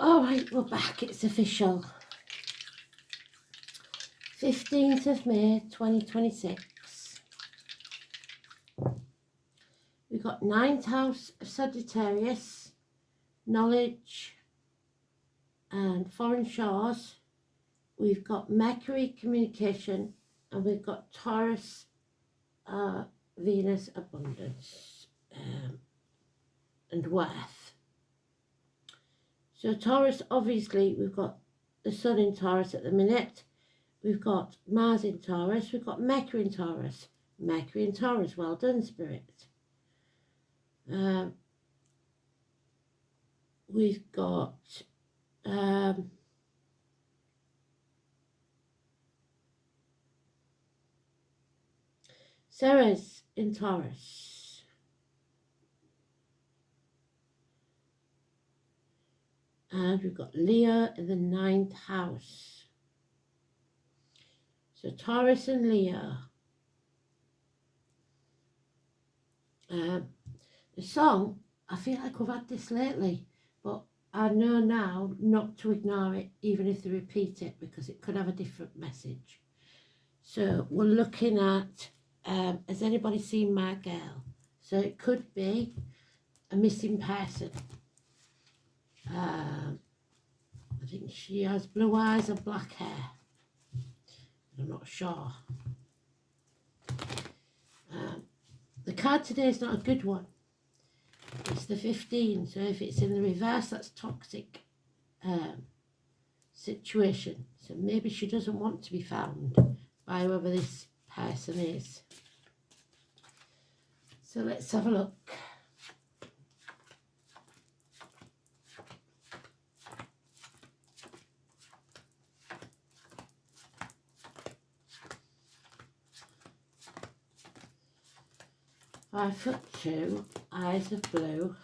All right, we're back. It's official. 15th of May, 2026. We've got 9th house of Sagittarius, knowledge and foreign shores. We've got Mercury, communication, and we've got Taurus, Venus, abundance and worth. So Taurus, obviously, we've got the Sun in Taurus at the minute. We've got Mars in Taurus. We've got Mercury in Taurus. Mercury in Taurus. Well done, Spirit. We've got Ceres in Taurus. And we've got Leo in the 9th house. So Taurus and Leo. The song, I feel like we've had this lately, but I know now not to ignore it, even if they repeat it, because it could have a different message. So we're looking at, has anybody seen my girl? So it could be a missing person. I think she has blue eyes and black hair. I'm not sure. The card today is not a good one. It's the 15, so if it's in the reverse, that's toxic situation. So maybe she doesn't want to be found by whoever this person is. So let's have a look. (5'2", eyes of blue.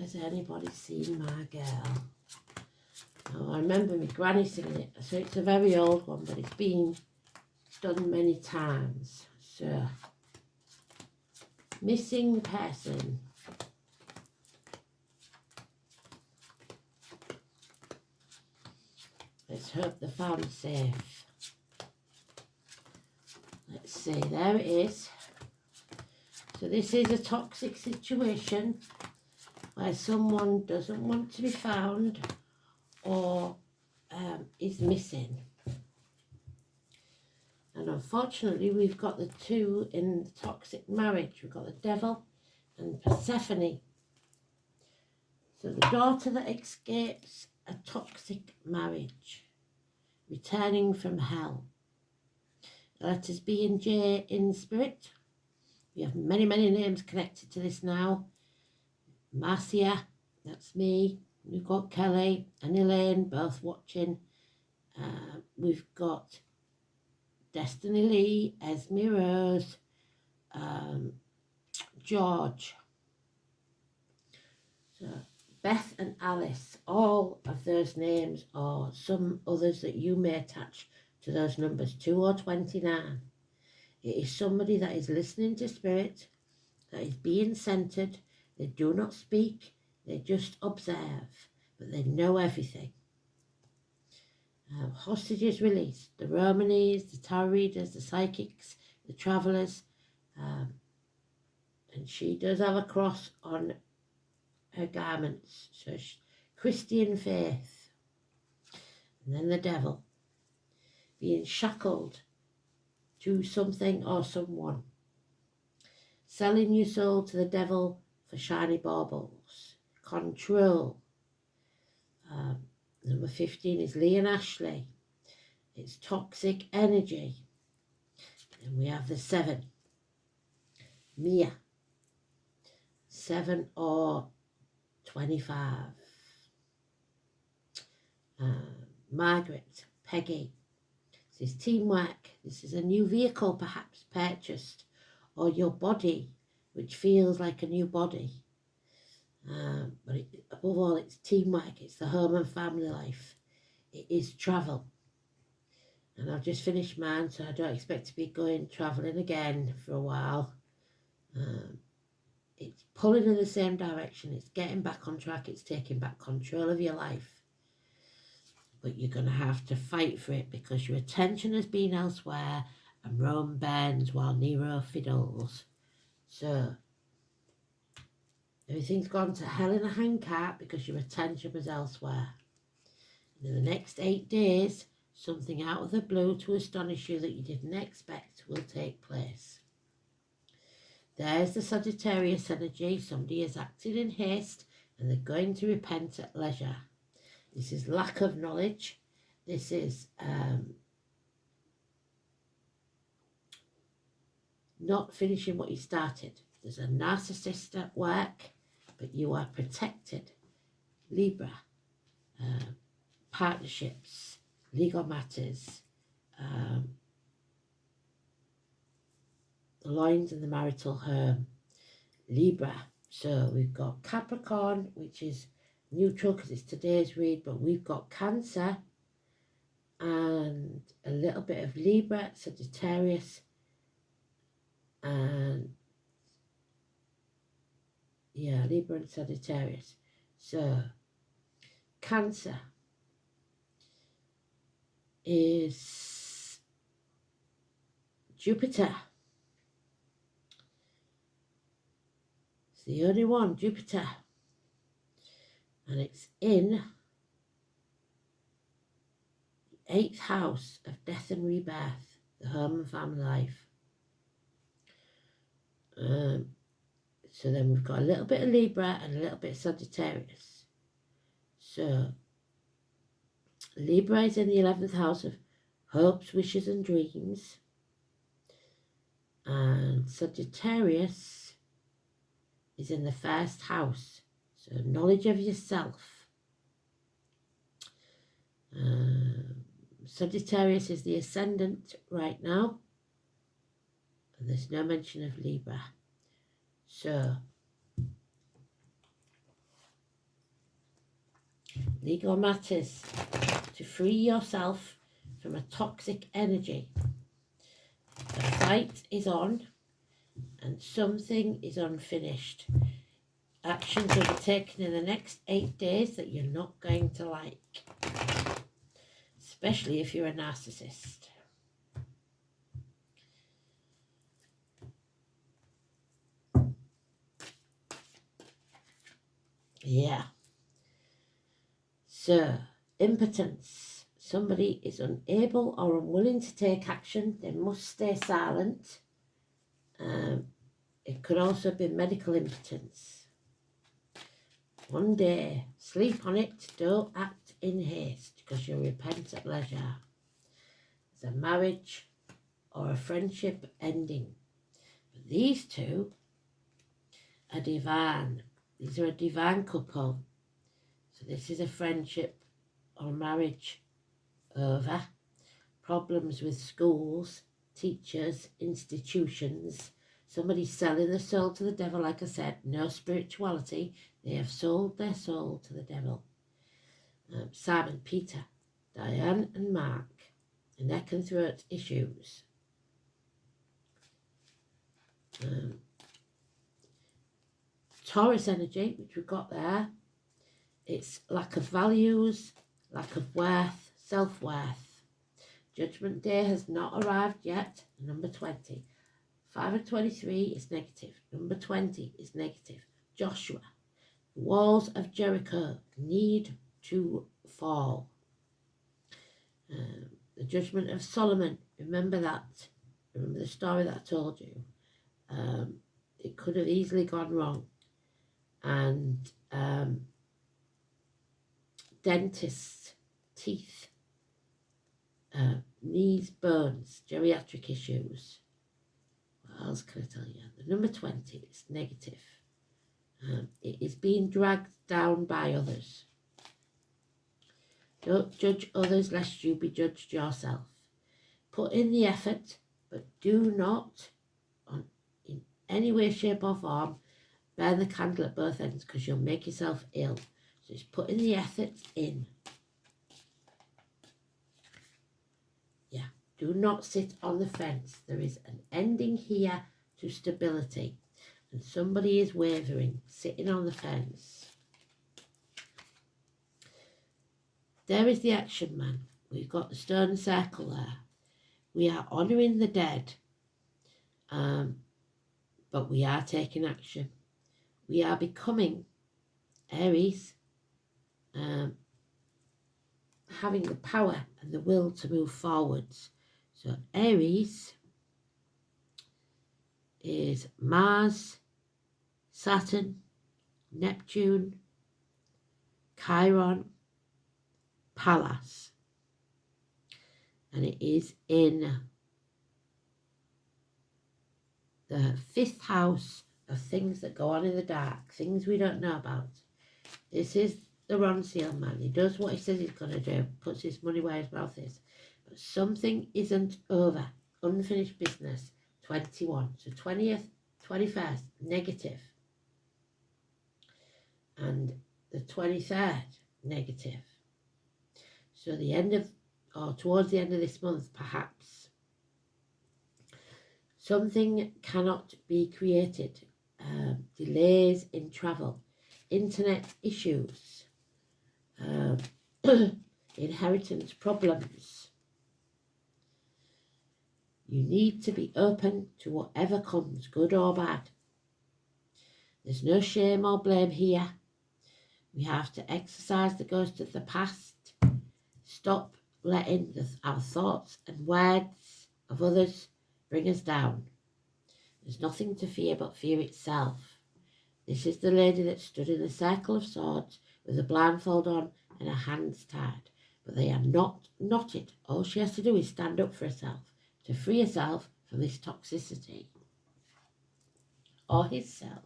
Has anybody seen my girl? Oh, I remember my granny singing it. So it's a very old one, but it's been done many times. So, missing person. Let's hope they found safe. Let's see, there it is. So this is a toxic situation where someone doesn't want to be found or is missing. And unfortunately, we've got the two in the toxic marriage. We've got the devil and Persephone. So the daughter that escapes a toxic marriage, returning from hell. The letters B and J in spirit. We have many, many names connected to this now. Marcia, that's me. We've got Kelly and Elaine, both watching. We've got Destiny Lee, Esme Rose, George. So Beth and Alice, all of those names, or some others that you may attach to those numbers, 2 or 29. It is somebody that is listening to spirit, that is being centered. They do not speak, they just observe, but they know everything. Hostages released, the Romanes, the tarot readers, the psychics, the travellers, and she does have a cross on her garments, so Christian faith. And then the devil, being shackled to something or someone, selling your soul to the devil for shiny baubles, control. Number 15 is Lee and Ashley. It's toxic energy. And we have the 7, Mia, 7 or 25. Margaret, Peggy. This is teamwork. This is a new vehicle perhaps purchased, or your body, which feels like a new body. But above all, it's teamwork. It's the home and family life. It is travel. And I've just finished mine, so I don't expect to be going travelling again for a while. It's pulling in the same direction. It's getting back on track. It's taking back control of your life. But you're going to have to fight for it because your attention has been elsewhere and Rome bends while Nero fiddles. So everything's gone to hell in a handcart because your attention was elsewhere. And in the next 8 days, something out of the blue to astonish you that you didn't expect will take place. There's the Sagittarius energy. Somebody has acted in haste and they're going to repent at leisure. This is lack of knowledge. This is not finishing what you started. There's a narcissist at work, but you are protected. Libra, partnerships, legal matters, the lines in the marital home. Libra. So we've got Capricorn, which is neutral because it's today's read, but we've got Cancer and a little bit of Libra, Sagittarius, and yeah, Libra and Sagittarius. So Cancer is Jupiter. It's the only one, Jupiter. And it's in the 8th house of death and rebirth, the home and family life. So then we've got a little bit of Libra and a little bit of Sagittarius. So Libra is in the 11th house of hopes, wishes and dreams. And Sagittarius is in the 1st house. So knowledge of yourself. Sagittarius is the ascendant right now. And there's no mention of Libra. So legal matters to free yourself from a toxic energy. The fight is on and something is unfinished. Actions will be taken in the next 8 days that you're not going to like, especially if you're a narcissist. Yeah. So, impotence. Somebody is unable or unwilling to take action. They must stay silent. It could also be medical impotence. One day, sleep on it. Don't act in haste because you'll repent at leisure. It's a marriage or a friendship ending. But these two are divine. These are a divine couple. So this is a friendship or marriage over. Problems with schools, teachers, institutions. Somebody's selling their soul to the devil, like I said. No spirituality. They have sold their soul to the devil. Simon, Peter, Diane and Mark. The neck and throat issues. Taurus energy, which we've got there. It's lack of values, lack of worth, self-worth. Judgment Day has not arrived yet. Number 20. 5 and 23 is negative. Number 20 is negative. Joshua. The walls of Jericho need to fall. The judgment of Solomon. Remember that. Remember the story that I told you. It could have easily gone wrong. And dentists, teeth, knees, bones, geriatric issues. What else can I tell you? The number 20 is negative. It is being dragged down by others. Don't judge others lest you be judged yourself. Put in the effort, but do not, in any way, shape or form, burn the candle at both ends because you'll make yourself ill. So just put in the effort in. Yeah. Do not sit on the fence. There is an ending here to stability. and somebody is wavering, sitting on the fence. There is the action man. We've got the stone circle there. We are honouring the dead, but we are taking action. We are becoming Aries, having the power and the will to move forwards. So Aries is Mars, Saturn, Neptune, Chiron, Pallas, and it is in the 5th house of things that go on in the dark, things we don't know about. This is the Ronseal man. He does what he says he's going to do, puts his money where his mouth is. But something isn't over. Unfinished business, 21. So 20th, 21st, negative. And the 23rd, negative. So the end of, or towards the end of this month, perhaps, something cannot be created. Delays in travel, internet issues, inheritance problems. You need to be open to whatever comes, good or bad. There's no shame or blame here. We have to exercise the ghost of the past. Stop letting our thoughts and words of others bring us down. There's nothing to fear but fear itself. This is the lady that stood in the circle of swords with a blindfold on and her hands tied. But they are not knotted. All she has to do is stand up for herself, to free herself from this toxicity. Or himself.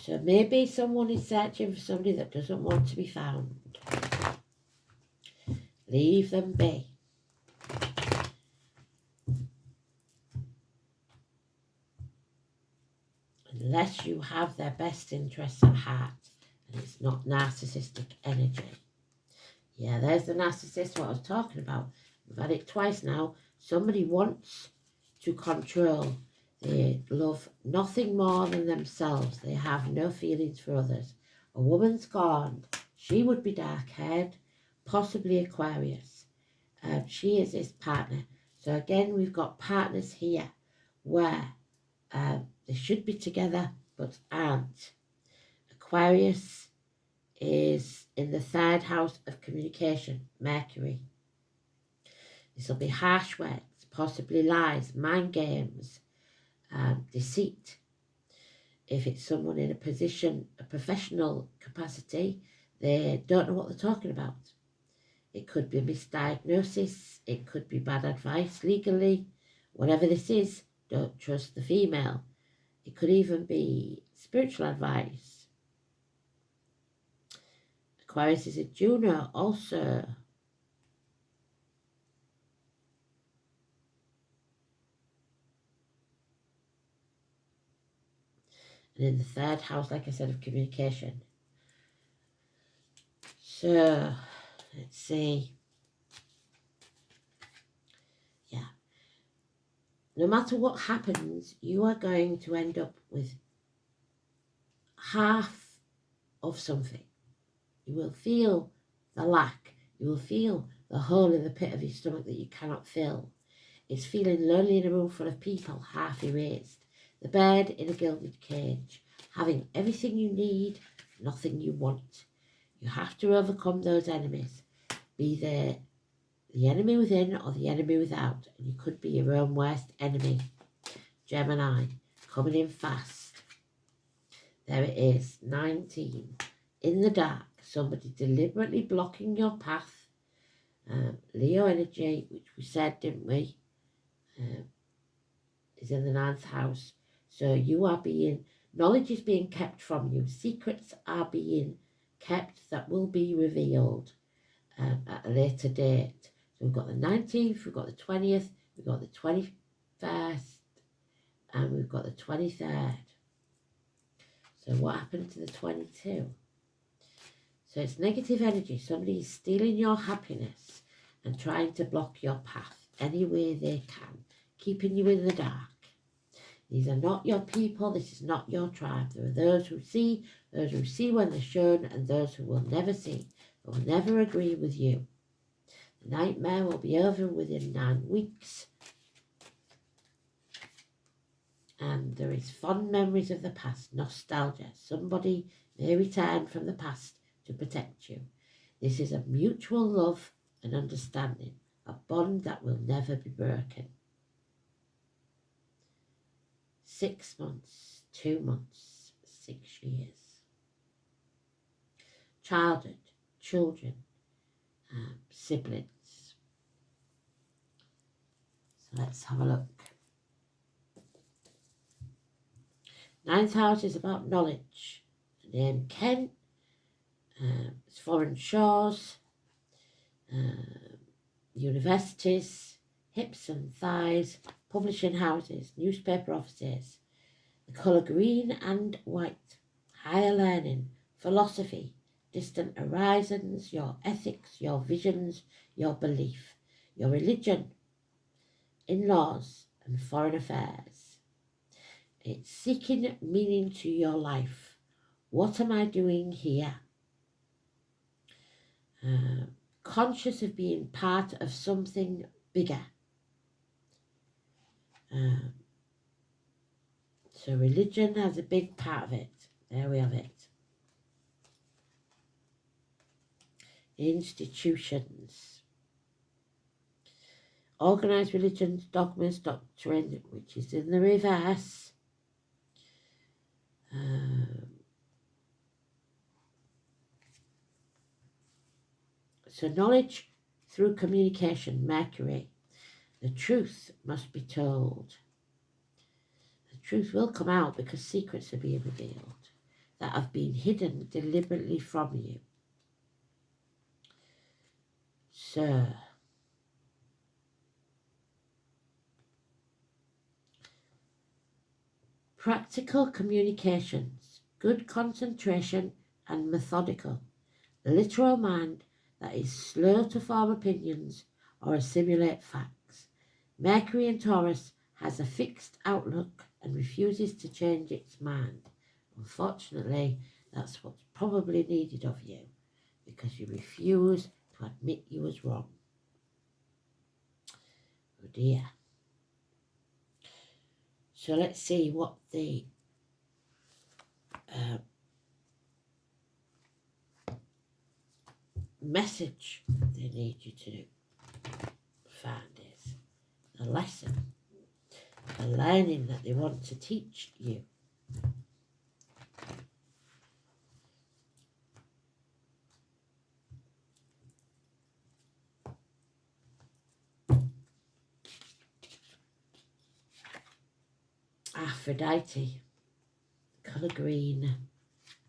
So maybe someone is searching for somebody that doesn't want to be found. Leave them be. Unless you have their best interests at heart and it's not narcissistic energy. Yeah, there's the narcissist, what I was talking about. We've had it twice now. Somebody wants to control. They love nothing more than themselves. They have no feelings for others. A woman scorned. She would be dark-haired, possibly Aquarius. She is his partner. So again, we've got partners here where they should be together but aren't. Aquarius is in the 3rd house of communication, Mercury. This will be harsh words, possibly lies, mind games, deceit. If it's someone in a position, a professional capacity, they don't know what they're talking about. It could be a misdiagnosis, it could be bad advice legally. Whatever this is, don't trust the female. It could even be spiritual advice. Aquarius is a Juno also. And in the 3rd house, like I said, of communication. So, let's see. Yeah. No matter what happens, you are going to end up with half of something. You will feel the lack. You will feel the hole in the pit of your stomach that you cannot fill. It's feeling lonely in a room full of people, half erased. The bird in a gilded cage, having everything you need, nothing you want. You have to overcome those enemies, be they the enemy within or the enemy without, and you could be your own worst enemy. Gemini, coming in fast. There it is, 19. In the dark, somebody deliberately blocking your path. Leo energy, which we said, didn't we, is in the 9th house. So you are being, knowledge is being kept from you. Secrets are being kept that will be revealed at a later date. So we've got the 19th, we've got the 20th, we've got the 21st, and we've got the 23rd. So what happened to the 22? So it's negative energy. Somebody is stealing your happiness and trying to block your path. any way they can, keeping you in the dark. These are not your people, this is not your tribe. There are those who see when they're shown, and those who will never see, who will never agree with you. The nightmare will be over within 9 weeks. And there is fond memories of the past, nostalgia. Somebody may return from the past to protect you. This is a mutual love and understanding, a bond that will never be broken. 6 months, 2 months, 6 years. Childhood, children, siblings. So let's have a look. 9th house is about knowledge. The name Ken. It's foreign shores, universities, hips and thighs, publishing houses, newspaper offices. The colour green and white. Higher learning, philosophy, distant horizons, your ethics, your visions, your belief, your religion, in-laws and foreign affairs. It's seeking meaning to your life. What am I doing here? Conscious of being part of something bigger. So religion has a big part of it. There we have it. Institutions. Organised religions, dogmas, doctrine, which is in the reverse. So knowledge through communication, Mercury. The truth must be told. The truth will come out because secrets are being revealed that have been hidden deliberately from you. So, practical communications, good concentration and methodical. The literal mind that is slow to form opinions or assimilate facts. Mercury in Taurus has a fixed outlook and refuses to change its mind. Unfortunately, that's what's probably needed of you because you refuse to admit you was wrong. Oh dear. So let's see what the message they need you to find is, the lesson, the learning that they want to teach you. Aphrodite, colour green,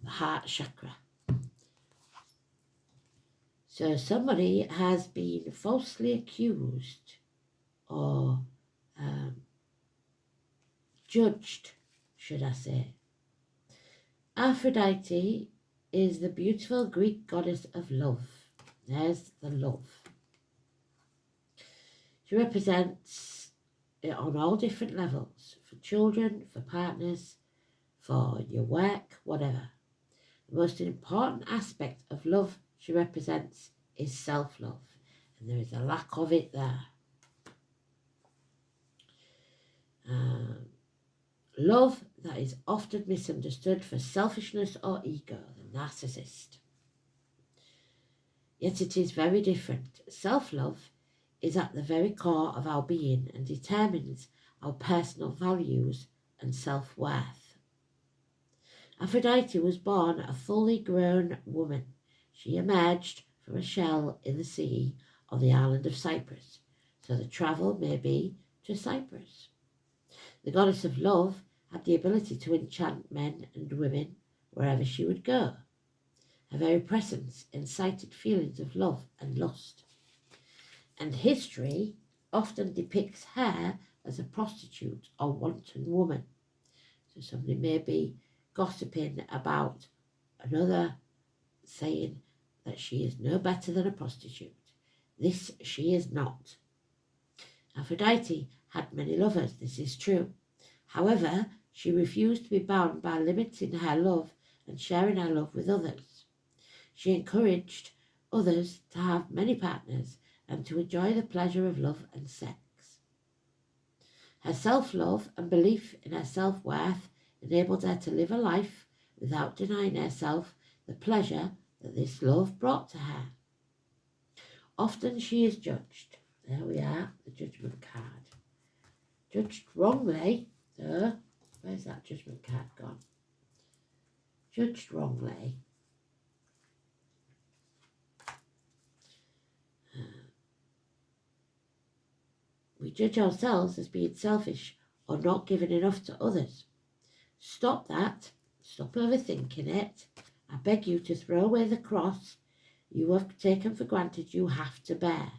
the heart chakra. So somebody has been falsely accused or judged, should I say. Aphrodite is the beautiful Greek goddess of love. There's the love. She represents it on all different levels, for children, for partners, for your work, whatever. The most important aspect of love she represents is self-love, and there is a lack of it there. Love that is often misunderstood for selfishness or ego, the narcissist. Yet it is very different. Self-love is at the very core of our being and determines our personal values and self-worth. Aphrodite was born a fully grown woman. She emerged from a shell in the sea on the island of Cyprus, so the travel may be to Cyprus. The goddess of love had the ability to enchant men and women wherever she would go. Her very presence incited feelings of love and lust. And history often depicts her as a prostitute or wanton woman. So somebody may be gossiping about another, saying that she is no better than a prostitute. This she is not. Aphrodite had many lovers, this is true. However, she refused to be bound by limiting her love and sharing her love with others. She encouraged others to have many partners and to enjoy the pleasure of love and sex. Her self-love and belief in her self-worth enabled her to live a life without denying herself the pleasure that this love brought to her. Often she is judged. There we are, the judgment card. Judged wrongly. Where's that judgment card gone? Judged wrongly. We judge ourselves as being selfish or not giving enough to others. Stop that. Stop overthinking it. I beg you to throw away the cross you have taken for granted you have to bear.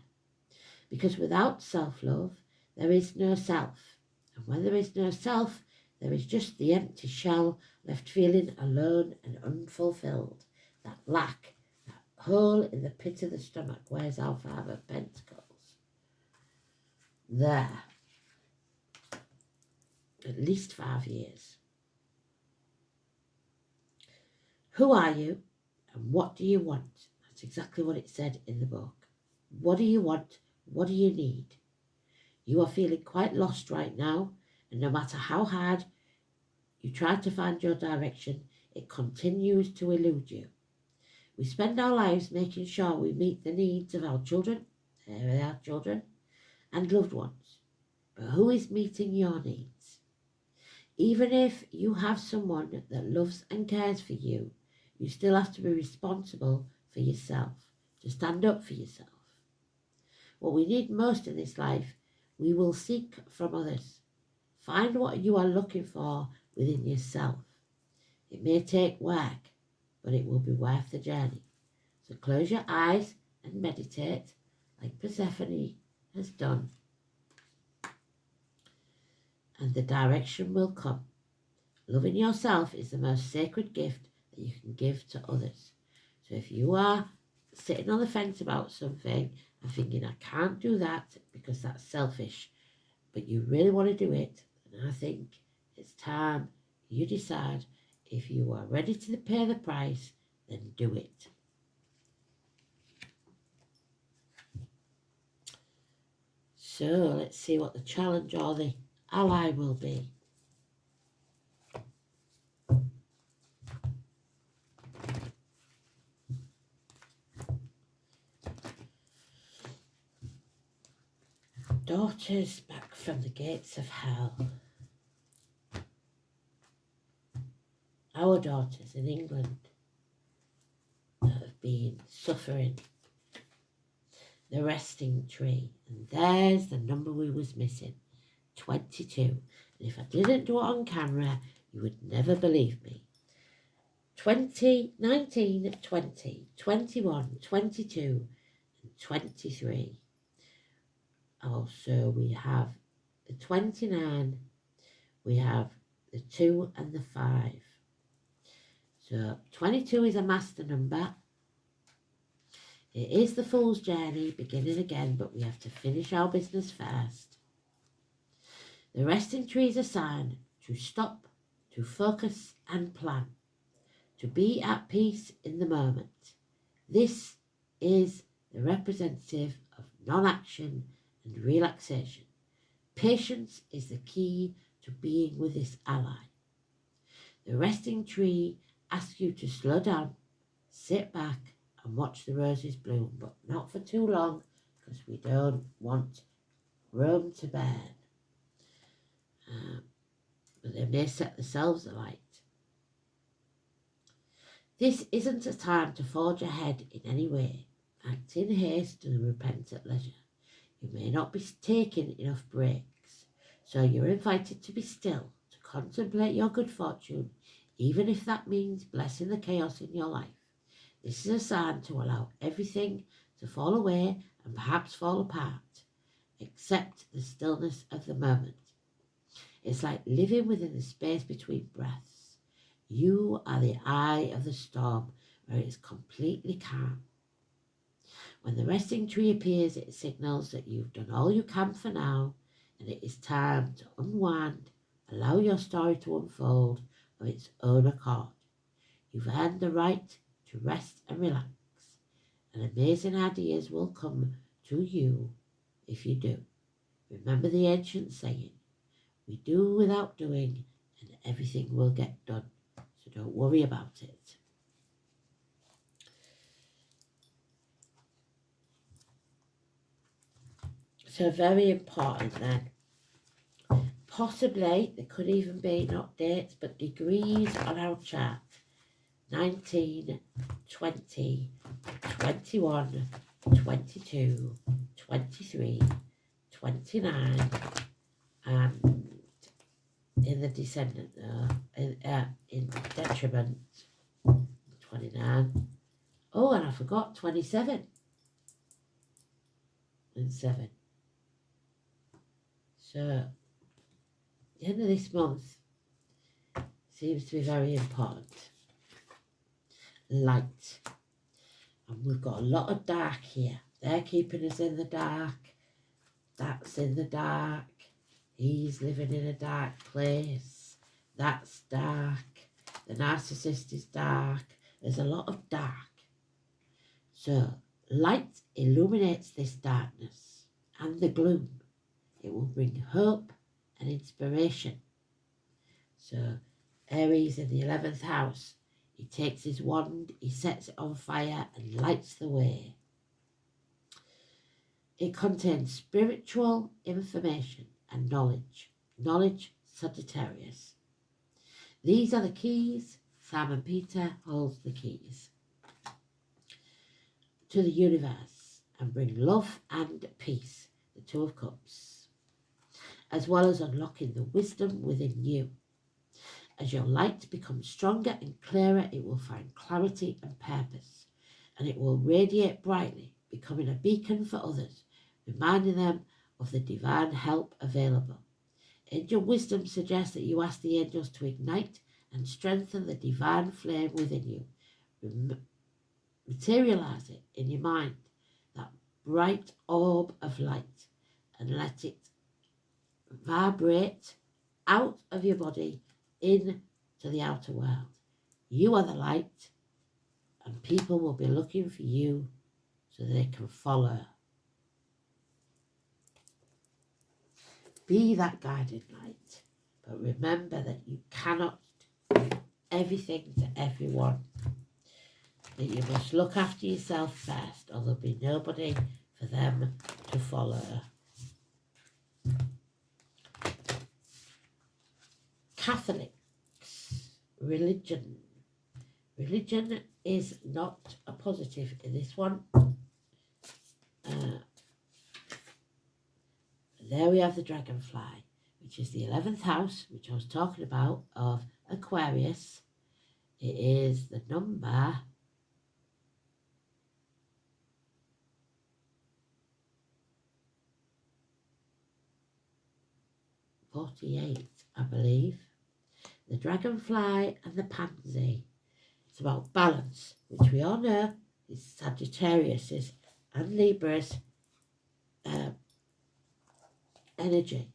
Because without self-love, there is no self. And when there is no self, there is just the empty shell left feeling alone and unfulfilled. That lack, that hole in the pit of the stomach. Where's our Father of Pentacles? There. At least 5 years. Who are you and what do you want? That's exactly what it said in the book. What do you want? What do you need? You are feeling quite lost right now, and no matter how hard you try to find your direction, it continues to elude you. We spend our lives making sure we meet the needs of our children, and loved ones. But who is meeting your needs? Even if you have someone that loves and cares for you, you still have to be responsible for yourself, to stand up for yourself. What we need most in this life, we will seek from others. Find what you are looking for within yourself. It may take work, but it will be worth the journey. So close your eyes and meditate like Persephone has done. And the direction will come. Loving yourself is the most sacred gift that you can give to others. So if you are sitting on the fence about something and thinking, I can't do that because that's selfish, but you really want to do it, then I think it's time you decide if you are ready to pay the price, then do it. So let's see what the challenge or the ally will be. Daughters back from the gates of hell. Our daughters in England that have been suffering. The resting tree. And there's the number we was missing. 22. And if I didn't do it on camera, you would never believe me. 20, 19, 20, 21, 22, and 23. Also, we have the 29, we have the 2 and the 5. So 22 is a master number. It is the fool's journey, beginning again, but we have to finish our business first. The resting tree is a sign to stop, to focus and plan, to be at peace in the moment. This is the representative of non-action and relaxation. Patience is the key to being with this ally. The resting tree asks you to slow down, sit back and watch the roses bloom, but not for too long because we don't want Rome to burn. But they may set themselves alight. This isn't a time to forge ahead in any way. Act in haste and repent at leisure. You may not be taking enough breaks, so you're invited to be still, to contemplate your good fortune, even if that means blessing the chaos in your life. This is a sign to allow everything to fall away and perhaps fall apart, accept the stillness of the moment. It's like living within the space between breaths. You are the eye of the storm where it is completely calm. When the resting tree appears, it signals that you've done all you can for now, and it is time to unwind, allow your story to unfold of its own accord. You've earned the right to rest and relax, and amazing ideas will come to you if you do. Remember the ancient saying, we do without doing, and everything will get done. So don't worry about it. So very important then. Possibly, there could even be not dates, but degrees on our chart. 19, 20, 21, 22, 23, 29, and in the descendant, in detriment, 29. Oh, and I forgot 27 and 7. So, the end of this month seems to be very important. Light. And we've got a lot of dark here. They're keeping us in the dark. That's in the dark. He's living in a dark place. That's dark. The narcissist is dark. There's a lot of dark. So, light illuminates this darkness and the gloom. It will bring hope and inspiration. So, Aries in the 11th house. He takes his wand, he sets it on fire and lights the way. It contains spiritual information and knowledge. Knowledge, Sagittarius. These are the keys. Simon Peter holds the keys to the universe and bring love and peace, the Two of Cups, as well as unlocking the wisdom within you. As your light becomes stronger and clearer, it will find clarity and purpose, and it will radiate brightly, becoming a beacon for others, reminding them of the divine help available. Angel wisdom suggests that you ask the angels to ignite and strengthen the divine flame within you. Materialize it in your mind, that bright orb of light, and let it vibrate out of your body into the outer world. You are the light, and people will be looking for you so they can follow. Be that guiding light, but remember that you cannot do everything to everyone. That you must look after yourself first, or there'll be nobody for them to follow. Catholics, religion. Religion is not a positive in this one. There we have the dragonfly, which is the 11th house, which I was talking about, of Aquarius. It is the number 48, I believe. The dragonfly and the pansy. It's about balance, which we all know is Sagittarius's and Libra's energy.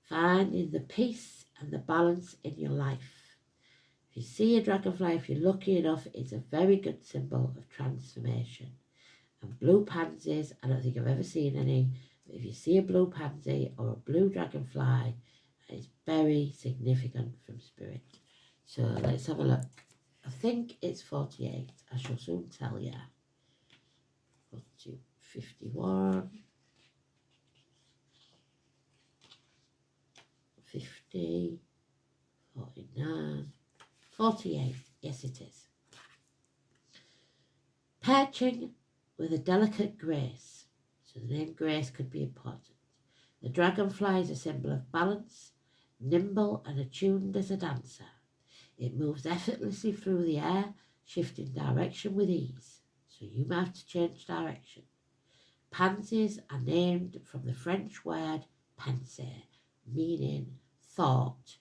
Finding the peace and the balance in your life. If you see a dragonfly, if you're lucky enough, it's a very good symbol of transformation. And blue pansies, I don't think I've ever seen any, but if you see a blue pansy or a blue dragonfly, it's very significant from spirit. So let's have a look. I think it's 48. I shall soon tell you. 51, 50, 49, 48. Yes, it is. Perching with a delicate grace. So the name Grace could be important. The dragonfly is a symbol of balance, nimble and attuned as a dancer. It moves effortlessly through the air, shifting direction with ease. So you may have to change direction. Pansies are named from the French word penser, meaning thought,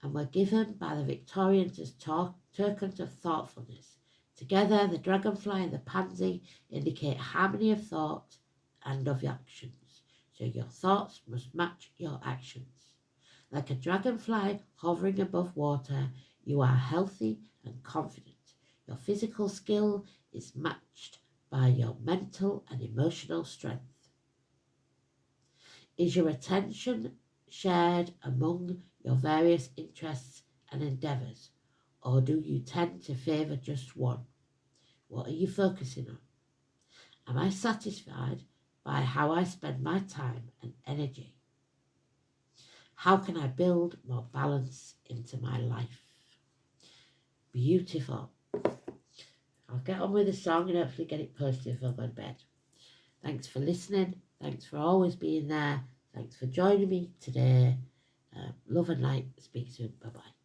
and were given by the Victorians as tokens of thoughtfulness, Together, the dragonfly and the pansy indicate harmony of thought and of actions. So your thoughts must match your actions. Like a dragonfly hovering above water, you are healthy and confident. Your physical skill is matched by your mental and emotional strength. Is your attention shared among your various interests and endeavours, or do you tend to favour just one? What are you focusing on? Am I satisfied by how I spend my time and energy? How can I build more balance into my life? Beautiful. I'll get on with the song and hopefully get it posted before I go to bed. Thanks for listening. Thanks for always being there. Thanks for joining me today. Love and light. Speak soon. Bye-bye.